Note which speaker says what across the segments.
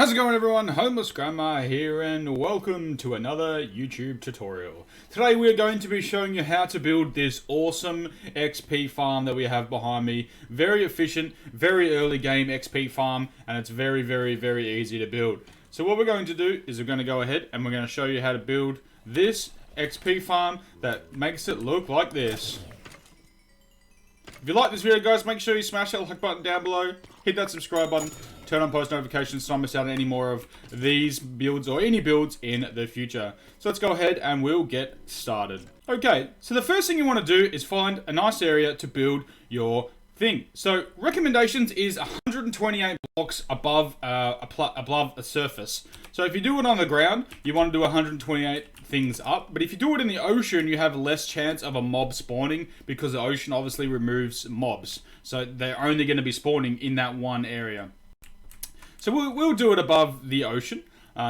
Speaker 1: How's it going, everyone? Homeless Grandma here, and welcome to another YouTube tutorial. Today we're going to be showing you how to build this awesome XP farm that we have behind me. Very efficient, very early game XP farm, and it's very easy to build. So what we're going to do is we're going to go ahead and we're going to show you how to build this XP farm that makes it look like this. If you like this video, guys, make sure you smash that like button down below, hit that subscribe button, turn on post notifications so you don't miss out on any more of these builds or any builds in the future. So let's go ahead and we'll get started. Okay, so the first thing you want to do is find a nice area to build your thing. So recommendations is 128 blocks above above a surface. So if you do it on the ground, you want to do 128 things up, but if you do it in the ocean, you have less chance of a mob spawning because the ocean obviously removes mobs, so they're only going to be spawning in that one area. So we'll do it above the ocean,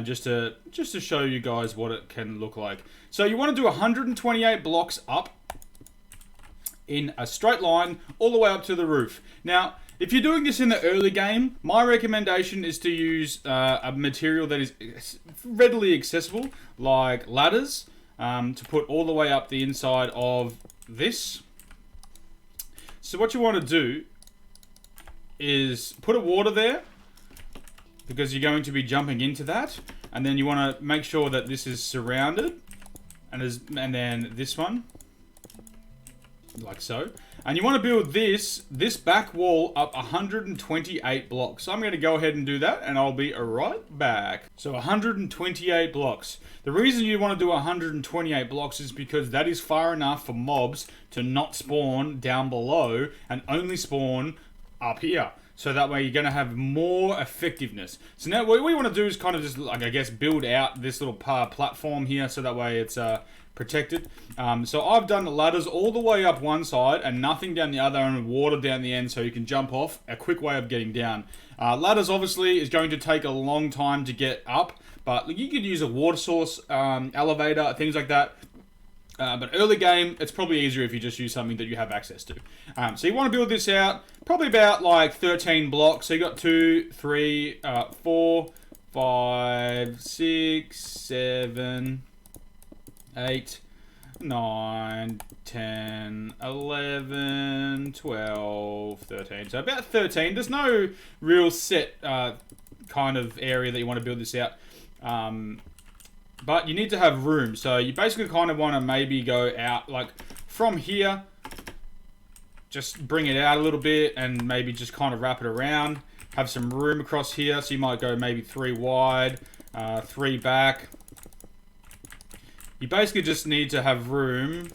Speaker 1: just to show you guys what it can look like. So you want to do 128 blocks up in a straight line all the way up to the roof. Now, if you're doing this in the early game, my recommendation is to use a material that is readily accessible, like ladders, to put all the way up the inside of this. So what you want to do is put a water there, because you're going to be jumping into that, and then you want to make sure that this is surrounded, and then this one, like so. And you want to build this back wall up 128 blocks. So I'm going to go ahead and do that, and I'll be right back. So 128 blocks. The reason you want to do 128 blocks is because that is far enough for mobs to not spawn down below and only spawn up here. So that way you're going to have more effectiveness. So now what we want to do is kind of just, like, I guess, build out this little platform here, so that way it's protected. So I've done the ladders all the way up one side and nothing down the other, and water down the end so you can jump off. A quick way of getting down. Ladders obviously is going to take a long time to get up, but you could use a water source, elevator, things like that. But early game, it's probably easier if you just use something that you have access to. So you want to build this out probably about like 13 blocks. So you got 2, 3, 4, 5, 6, 7, 8, 9, 10, 11, 12, 13. So about 13. There's no real set kind of area that you want to build this out. But you need to have room. So you basically kind of want to maybe go out like from here. Just bring it out a little bit and maybe just kind of wrap it around. Have some room across here. So you might go maybe 3 wide, 3 back. You basically just need to have room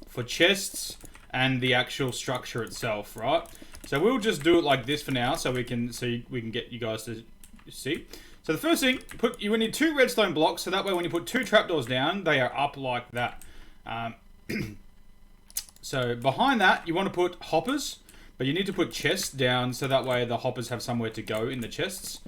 Speaker 1: for chests and the actual structure itself, right? So we'll just do it like this for now, so we can get you guys to see. So the first thing, you need 2 redstone blocks, so that way when you put 2 trapdoors down, they are up like that. So behind that, you want to put hoppers, but you need to put chests down, so that way the hoppers have somewhere to go in the chests.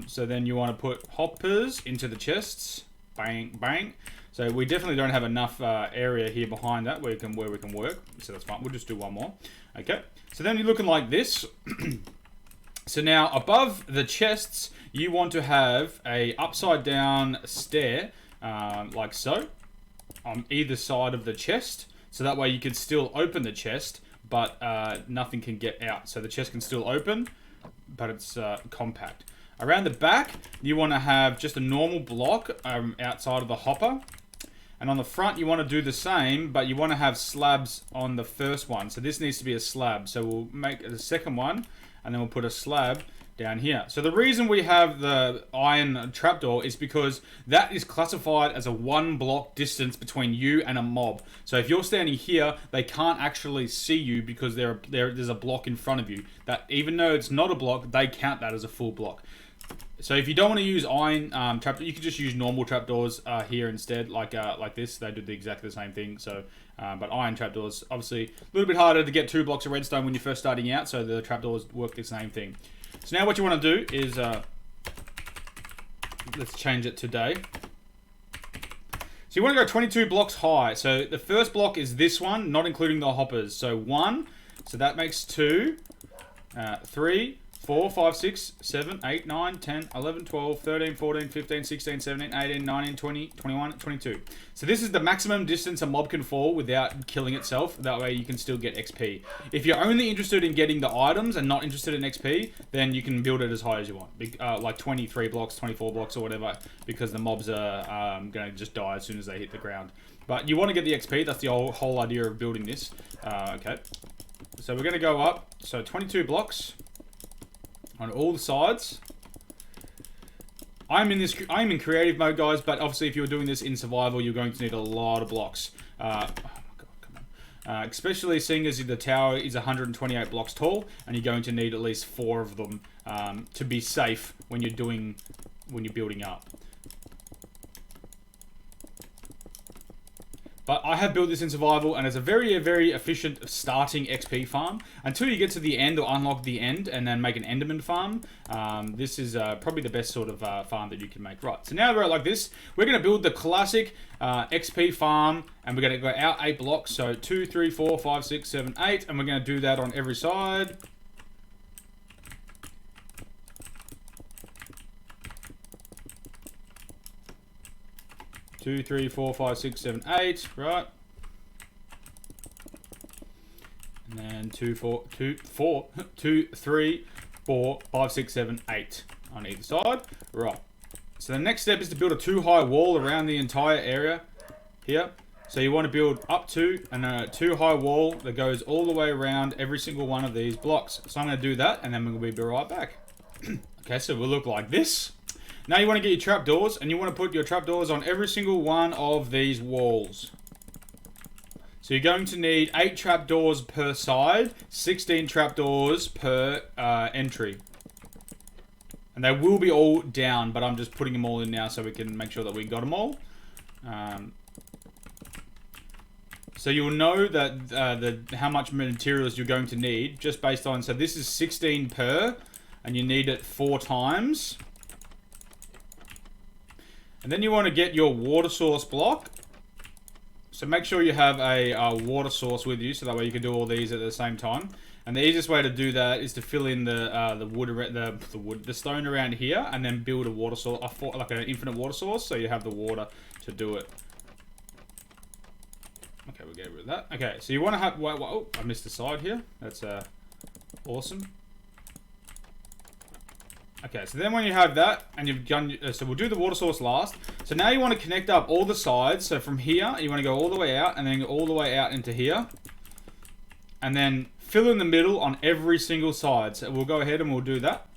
Speaker 1: So then you want to put hoppers into the chests, bang, bang. So we definitely don't have enough area here behind that where we can work. So that's fine. We'll just do one more. Okay. So then you're looking like this. So now above the chests, you want to have a upside down stair, like so, on either side of the chest. So that way you can still open the chest, but nothing can get out. So the chest can still open, but it's compact. Around the back, you want to have just a normal block outside of the hopper. And on the front, you want to do the same, but you want to have slabs on the first one. So this needs to be a slab. So we'll make the second one, and then we'll put a slab down here. So the reason we have the iron trapdoor is because that is classified as a 1 block distance between you and a mob. So if you're standing here, they can't actually see you because there's a block in front of you. That, even though it's not a block, they count that as a full block. So if you don't want to use iron trapdoor, you can just use normal trapdoors here instead, like this. They do exactly the same thing. So, but iron trapdoors, obviously, a little bit harder to get 2 blocks of redstone when you're first starting out. So the trapdoors work the same thing. So now what you want to do is, let's change it to day. So you want to go 22 blocks high. So the first block is this one, not including the hoppers. So 1, so that makes 2, 3, 4, 5, 6, 7, 8, 9, 10, 11, 12, 13, 14, 15, 16, 17, 18, 19, 20, 21, 22. So this is the maximum distance a mob can fall without killing itself. That way you can still get XP. If you're only interested in getting the items and not interested in XP, then you can build it as high as you want. Like 23 blocks, 24 blocks or whatever, because the mobs are going to just die as soon as they hit the ground. But you want to get the XP. That's the whole idea of building this. Okay. So we're going to go up. So 22 blocks on all the sides. I'm in creative mode, guys, but obviously if you're doing this in survival, you're going to need a lot of blocks. Oh my god, come on. Especially seeing as the tower is 128 blocks tall, and you're going to need at least 4 of them to be safe when you're building up. But I have built this in survival, and it's a very, very efficient starting XP farm. Until you get to the end or unlock the end and then make an enderman farm, this is probably the best sort of farm that you can make. Right, so now we're like this. We're going to build the classic XP farm, and we're going to go out 8 blocks. So 2, 3, 4, 5, 6, 7, 8, and we're going to do that on every side. Two, 3, 4, 5, 6, 7, 8, right? And then 2, 3, 4, 5, 6, 7, 8 on either side. Right. So the next step is to build a 2-high wall around the entire area here. So you want to build up to and a 2-high wall that goes all the way around every single one of these blocks. So I'm going to do that, and then we'll be right back. Okay, so we'll look like this. Now you want to get your trapdoors, and you want to put your trapdoors on every single one of these walls. So you're going to need 8 trapdoors per side, 16 trapdoors per entry. And they will be all down, but I'm just putting them all in now so we can make sure that we got them all. So you'll know that how much materials you're going to need just based on, so this is 16 per, and you need it 4 times. And then you want to get your water source block. So make sure you have a water source with you, so that way you can do all these at the same time. And the easiest way to do that is to fill in the stone around here, and then build a water source, like an infinite water source, so you have the water to do it. Okay, we'll get rid of that. Okay, so you want to have. Oh, I missed the side here. That's awesome. Okay, so then when you have that, and you've done, so we'll do the water source last. So now you want to connect up all the sides. So from here, you want to go all the way out, and then go all the way out into here. And then fill in the middle on every single side. So we'll go ahead and we'll do that.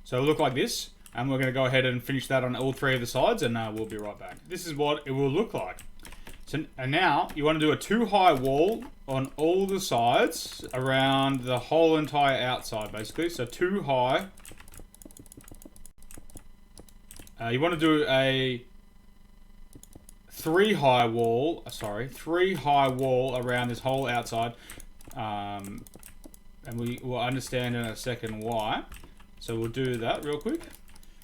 Speaker 1: So it'll look like this. And we're going to go ahead and finish that on all 3 of the sides, and we'll be right back. This is what it will look like. So, and now, you want to do a 2-high wall on all the sides around the whole entire outside, basically. So 2 high. You want to do a 3-high wall, 3-high wall around this whole outside. And we will understand in a second why. So we'll do that real quick.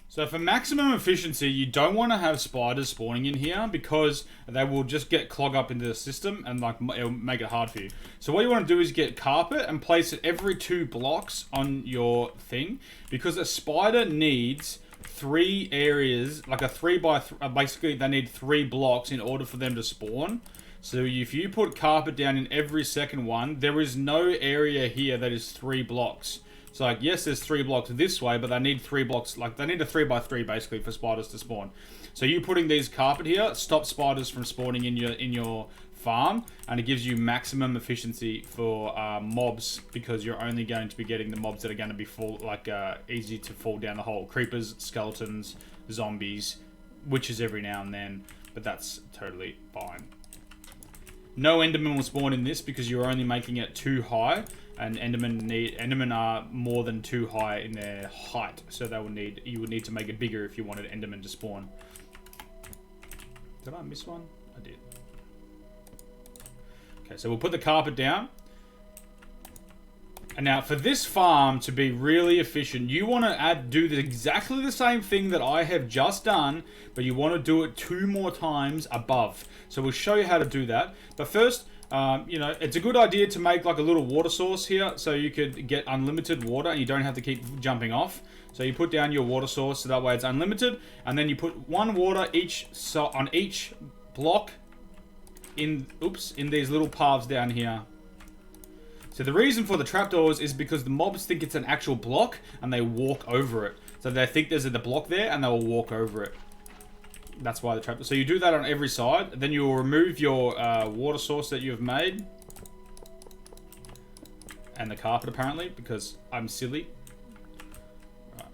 Speaker 1: So for maximum efficiency, you don't want to have spiders spawning in here, because they will just get clogged up into the system, and like it'll make it hard for you. So what you want to do is get carpet and place it every 2 blocks on your thing, because a spider needs 3 areas, like a 3 by 3, basically they need 3 blocks in order for them to spawn. So if you put carpet down in every second one, there is no area here that is 3 blocks. So like, yes, there's 3 blocks this way, but they need 3 blocks, like they need a 3 by 3 basically for spiders to spawn. So you putting these carpet here stops spiders from spawning in your farm, and it gives you maximum efficiency for mobs, because you're only going to be getting the mobs that are going to be easy to fall down the hole. Creepers, skeletons, zombies, witches every now and then, but that's totally fine. No enderman will spawn in this because you're only making it 2 high. And endermen are more than 2 high in their height, so you would need to make it bigger if you wanted endermen to spawn. Did I miss one? I did. Okay, so we'll put the carpet down. And now, for this farm to be really efficient, you want to do exactly the same thing that I have just done, but you want to do it 2 more times above. So we'll show you how to do that. But first, you know, it's a good idea to make like a little water source here, so you could get unlimited water and you don't have to keep jumping off. So you put down your water source, so that way it's unlimited, and then you put 1 water on each block in these little paths down here. So the reason for the trapdoors is because the mobs think it's an actual block and they walk over it. So they think there's the block there and they'll walk over it. That's why the trapdoor. So you do that on every side. Then you will remove your water source that you've made. And the carpet apparently, because I'm silly. Right.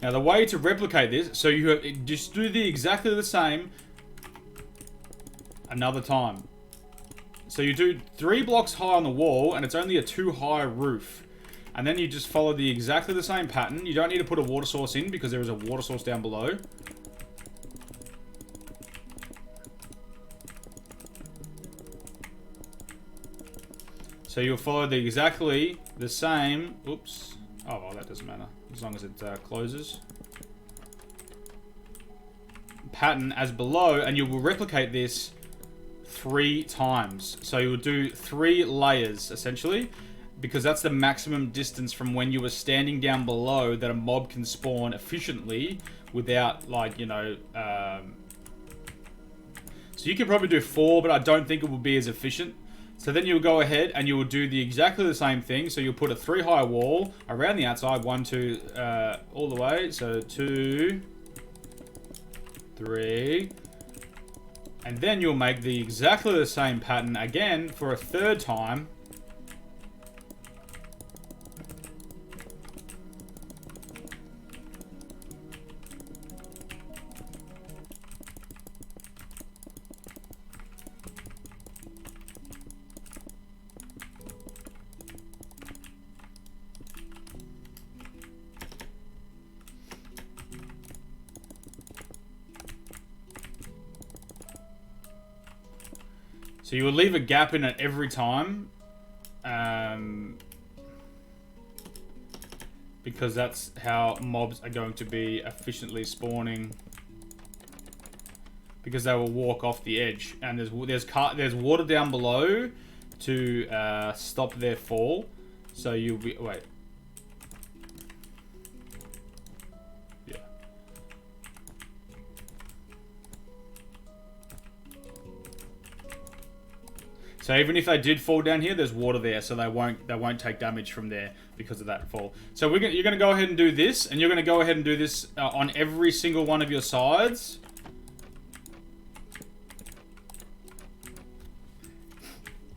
Speaker 1: Now the way to replicate this, so you just do exactly the same another time. So you do 3 blocks high on the wall, and it's only a 2 high roof. And then you just follow exactly the same pattern. You don't need to put a water source in because there is a water source down below. So you'll follow exactly the same. Oops. Oh, well, that doesn't matter as long as it closes. Pattern as below, and you will replicate this 3 times. So you'll do 3 layers essentially, because that's the maximum distance from when you were standing down below that a mob can spawn efficiently without, like, you know, so you can probably do 4, but I don't think it will be as efficient. So then you'll go ahead and you will do exactly the same thing. So you'll put a 3 high wall around the outside, 1, 2, all the way. So 2, 3, and then you'll make exactly the same pattern again for a 3rd time. So you will leave a gap in it every time, because that's how mobs are going to be efficiently spawning, because they will walk off the edge, and there's water down below to stop their fall. So you'll be wait. So even if they did fall down here, there's water there, so they won't take damage from there because of that fall. So you're going to go ahead and do this, and you're going to go ahead and do this on every single one of your sides.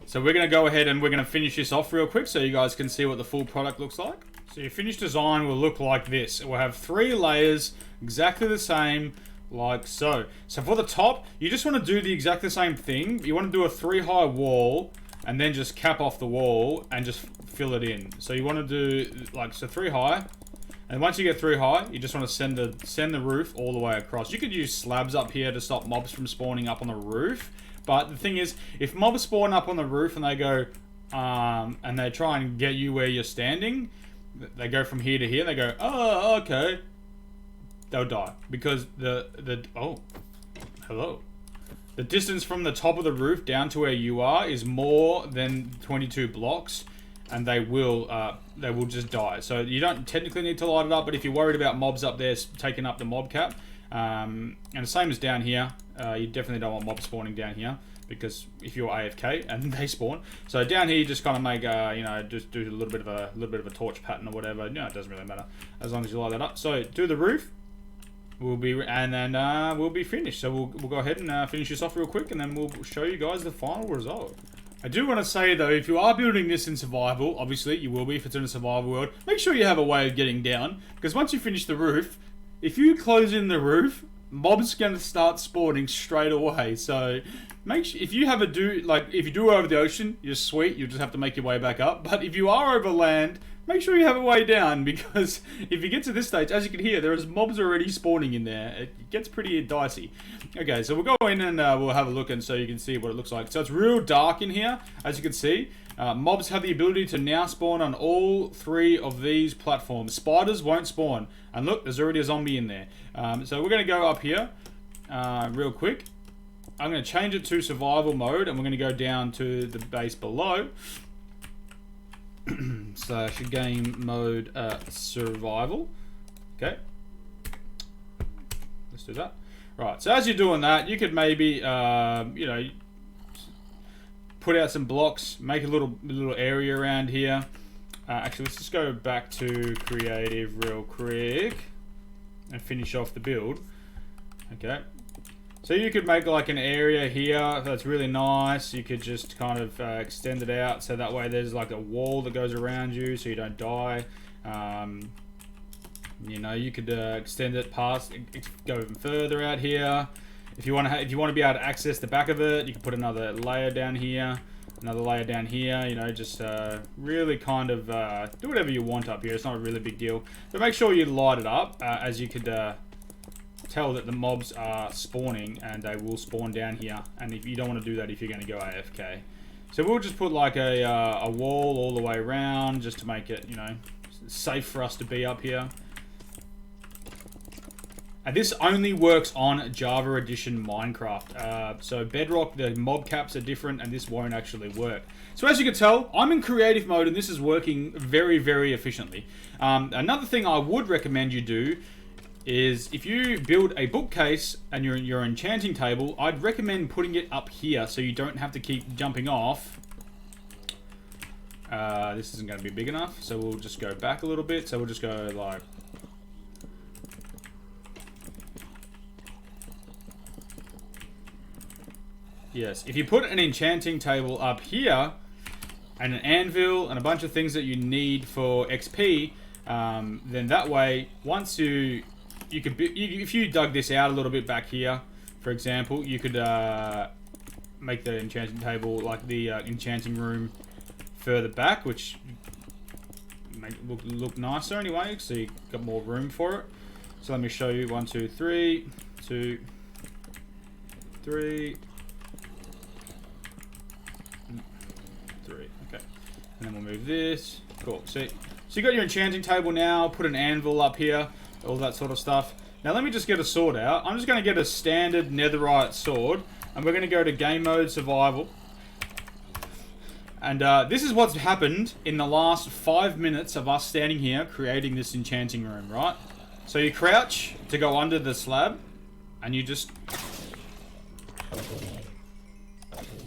Speaker 1: So we're going to go ahead and we're going to finish this off real quick so you guys can see what the full product looks like. So your finished design will look like this. It will have 3 layers, exactly the same, like so. So for the top, you just want to do the exact same thing. You want to do a 3 high wall and then just cap off the wall and just fill it in. So you want to do like, so 3 high, and once you get 3 high, you just want to send the roof all the way across. You could use slabs up here to stop mobs from spawning up on the roof. But the thing is, if mobs spawn up on the roof and they go, and they try and get you where you're standing, they go from here to here, they go, oh, okay. They'll die because oh, hello. The distance from the top of the roof down to where you are is more than 22 blocks, and they will just die. So you don't technically need to light it up, but if you're worried about mobs up there taking up the mob cap, and the same as down here, you definitely don't want mobs spawning down here, because if you're AFK and they spawn, so down here you just kind of make you know, just do a little bit of a torch pattern or whatever. No, it doesn't really matter as long as you light that up. So do the roof. We'll be finished. So we'll go ahead and finish this off real quick, and then we'll show you guys the final result. I do want to say though, if you are building this in survival, obviously you will be if it's in a survival world, make sure you have a way of getting down, because once you finish the roof, if you close in the roof, mobs gonna start spawning straight away. So make sure, if you do over the ocean, you're sweet, you just have to make your way back up. But if you are over land, make sure you have a way down, because if you get to this stage, as you can hear, there's mobs already spawning in there. It gets pretty dicey. Okay, so we'll go in and we'll have a look, and so you can see what it looks like. So it's real dark in here, as you can see. Mobs have the ability to now spawn on all 3 of these platforms. Spiders won't spawn. And look, there's already a zombie in there. So we're going to go up here real quick. I'm going to change it to survival mode, and we're going to go down to the base below. Slash game mode survival. Okay. Let's do that. Right, so as you're doing that, you could maybe, you know, put out some blocks, make a little area around here. Actually, let's just go back to creative real quick and finish off the build. Okay. So you could make like an area here that's really nice. You could just kind of extend it out so that way there's like a wall that goes around you so you don't die. You know, you could extend it past, go even further out here. If you want to be able to access the back of it, you can put another layer down here, another layer down here. You know, just really kind of do whatever you want up here. It's not a really big deal, but make sure you light it up as you could. Tell that the mobs are spawning, and they will spawn down here, and if you don't want to do that if you're going to go AFK. So we'll just put like a wall all the way around just to make it, you know, safe for us to be up here. And this only works on Java Edition Minecraft. So Bedrock, the mob caps are different, and this won't actually work. So as you can tell, I'm in creative mode, and this is working very, very efficiently. Another thing I would recommend you do is if you build a bookcase and your enchanting table, I'd recommend putting it up here so you don't have to keep jumping off. This isn't going to be big enough, so we'll just go back a little bit. So we'll just go like... Yes, if you put an enchanting table up here, and an anvil, and a bunch of things that you need for XP, then that way, once you could if you dug this out a little bit back here, for example, you could make the enchanting table like the enchanting room further back, which make it look nicer anyway, so you got more room for it. So let me show you. 1, 2, 3, 2, 3, 3. Okay, and then we'll move this. Cool. So you got your enchanting table now. Put an anvil up here. All that sort of stuff. Now let me just get a sword out. I'm just going to get a standard netherite sword, and we're going to go to game mode survival. And this is what's happened in the last 5 minutes of us standing here creating this enchanting room, right? So you crouch to go under the slab, and you just...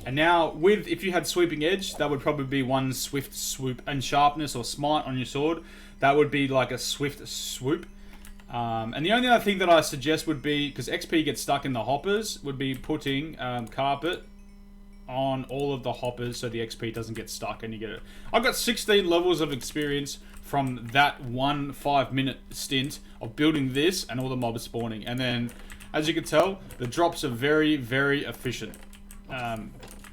Speaker 1: And now, if you had sweeping edge, that would probably be one swift swoop, and sharpness or smite on your sword, that would be like a swift swoop. And the only other thing that I suggest would be, because XP gets stuck in the hoppers, would be putting carpet on all of the hoppers so the XP doesn't get stuck and you get it. I've got 16 levels of experience from that 1 5-minute stint of building this and all the mobs spawning. And then, as you can tell, the drops are very, very efficient.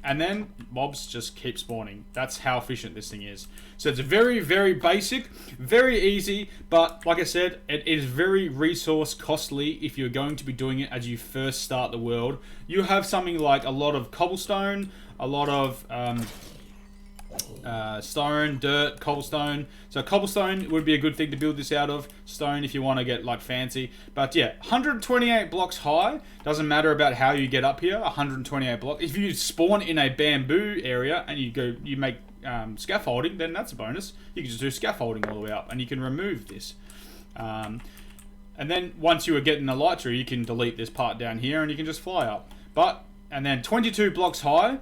Speaker 1: And then mobs just keep spawning. That's how efficient this thing is. So it's very, very basic, very easy, but like I said, it is very resource costly if you're going to be doing it as you first start the world. You have something like a lot of cobblestone, a lot of stone, dirt, cobblestone. So cobblestone would be a good thing to build this out of. Stone if you want to get like fancy. But yeah, 128 blocks high. Doesn't matter about how you get up here. 128 blocks. If you spawn in a bamboo area and you make scaffolding, then that's a bonus. You can just do scaffolding all the way up, and you can remove this. And then once you are getting the light tree, you can delete this part down here, and you can just fly up. And then 22 blocks high.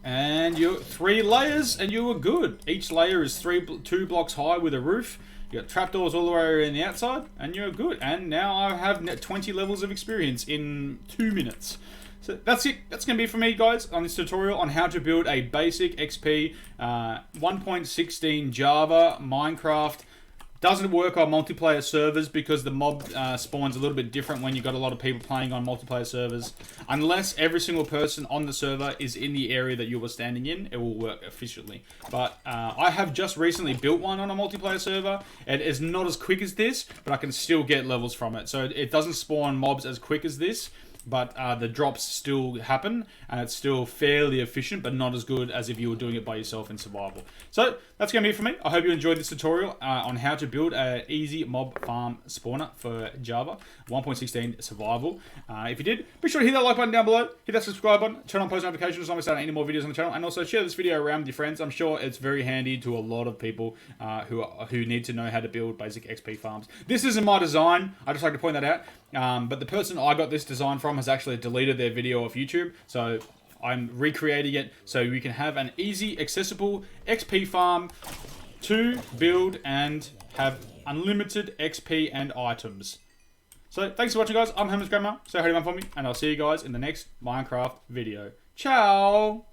Speaker 1: And you're 3 layers, and you are good. Each layer is 2 blocks high with a roof. You got trapdoors all the way around the outside, and you're good. And now I have 20 levels of experience in 2 minutes. So that's it. That's going to be for me, guys, on this tutorial on how to build a basic XP 1.16 Java Minecraft Doesn't work on multiplayer servers because the mob spawns a little bit different when you've got a lot of people playing on multiplayer servers. Unless every single person on the server is in the area that you were standing in, it will work efficiently. But I have just recently built one on a multiplayer server. It is not as quick as this, but I can still get levels from it. So it doesn't spawn mobs as quick as this, but the drops still happen, and it's still fairly efficient, but not as good as if you were doing it by yourself in survival. So that's going to be it for me. I hope you enjoyed this tutorial on how to build an easy mob farm spawner for Java 1.16 survival. If you did, be sure to hit that like button down below, hit that subscribe button, turn on post notifications so I don't miss out on any more videos on the channel, and also share this video around with your friends. I'm sure it's very handy to a lot of people who need to know how to build basic XP farms. This isn't my design. I just like to point that out. But the person I got this design from has actually deleted their video off YouTube, so I'm recreating it so we can have an easy, accessible XP farm to build and have unlimited XP and items. So thanks for watching, guys. I'm Herman's Grandma. Say hi to for me, and I'll see you guys in the next Minecraft video. Ciao!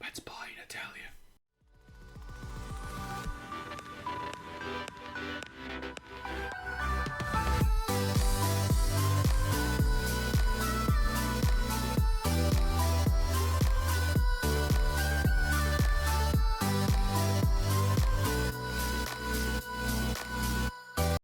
Speaker 1: Let's buy in Italian.